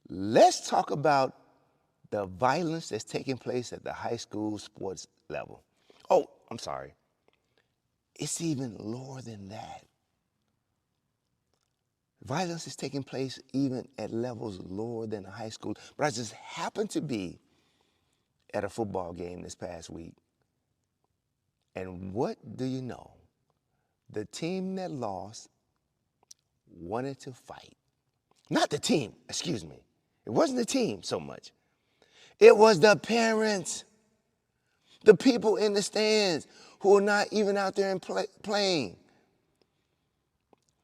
Let's talk about the violence that's taking place at the high school sports level. Oh, I'm sorry. It's even lower than that. Violence is taking place even at levels lower than the high school. But I just happened to be at a football game this past week. And what do you know? The team that lost wanted to fight. Not the team, excuse me. It wasn't the team so much. It was the parents, the people in the stands who are not even out there and playing.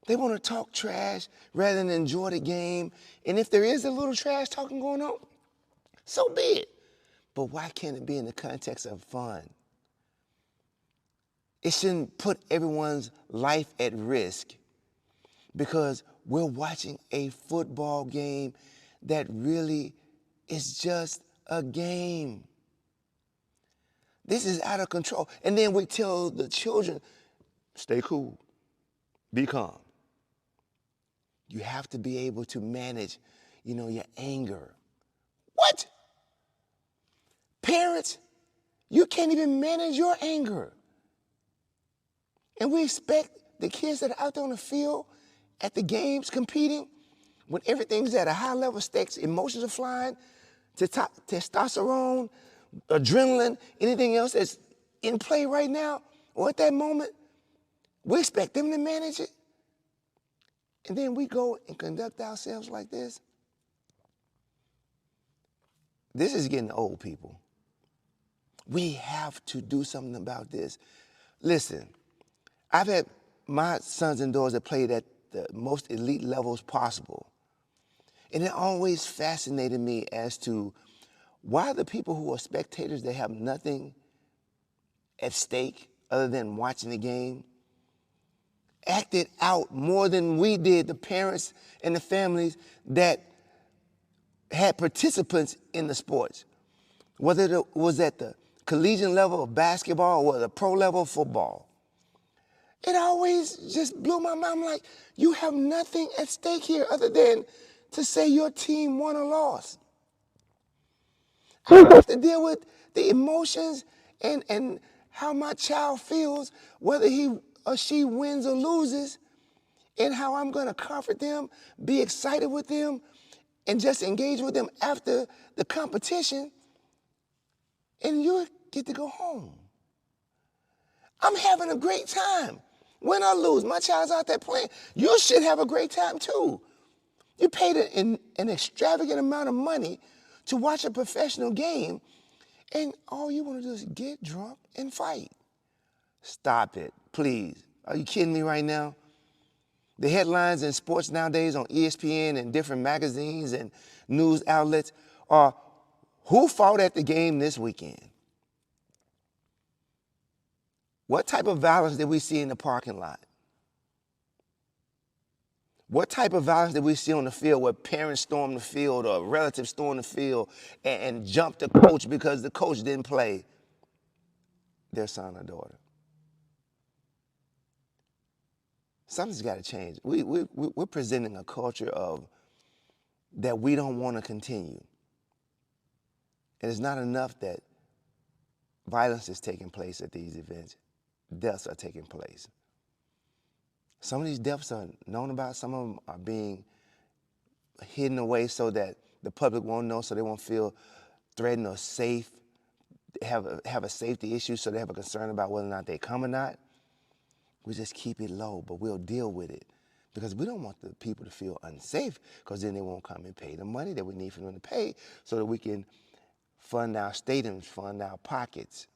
They want to talk trash rather than enjoy the game. And if there is a little trash talking going on, so be it. But why can't it be in the context of fun? It shouldn't put everyone's life at risk because we're watching a football game that really is just a game. This is out of control. And then we tell the children, stay cool, be calm. You have to be able to manage, your anger. What? Parents, you can't even manage your anger. And we expect the kids that are out there on the field, at the games, competing, when everything's at a high level of stakes, emotions are flying, testosterone, adrenaline, anything else that's in play right now or at that moment, we expect them to manage it. And then we go and conduct ourselves like this. This is getting old, people. We have to do something about this. Listen, I've had my sons and daughters that played at the most elite levels possible. And it always fascinated me as to why the people who are spectators that have nothing at stake other than watching the game acted out more than we did, the parents and the families that had participants in the sports, whether it was at the collegiate level of basketball or the pro level of football. It always just blew my mind. I'm like, you have nothing at stake here other than to say your team won or lost. I don't have to deal with the emotions and how my child feels, whether he or she wins or loses, and how I'm going to comfort them, be excited with them, and just engage with them after the competition, and you get to go home. I'm having a great time. Win or lose, my child's out there playing. You should have a great time too. You paid an extravagant amount of money to watch a professional game, and all you want to do is get drunk and fight. Stop it, please. Are you kidding me right now? The headlines in sports nowadays on ESPN and different magazines and news outlets are who fought at the game this weekend? What type of violence did we see in the parking lot? What type of violence did we see on the field where parents stormed the field or relatives stormed the field and jumped the coach because the coach didn't play their son or daughter? Something's got to change. We're presenting a culture of that we don't want to continue. And it's not enough that violence is taking place at these events. Deaths are taking place. Some of these deaths are known about. Some of them are being hidden away so that the public won't know, so they won't feel threatened or safe, have a safety issue, so they have a concern about whether or not they come or not. We just keep it low, but we'll deal with it because we don't want the people to feel unsafe because then they won't come and pay the money that we need for them to pay so that we can fund our stadiums, fund our pockets.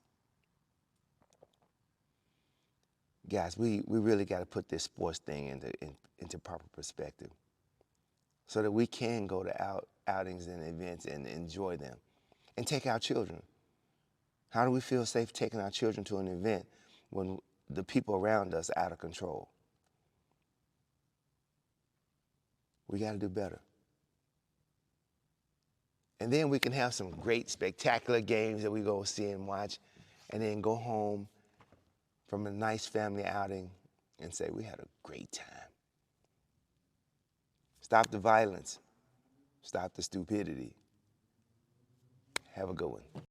Guys, we really got to put this sports thing into proper perspective so that we can go to outings and events and enjoy them and take our children. How do we feel safe taking our children to an event when the people around us are out of control? We got to do better. And then we can have some great, spectacular games that we go see and watch and then go home from a nice family outing and say, we had a great time. Stop the violence. Stop the stupidity. Have a good one.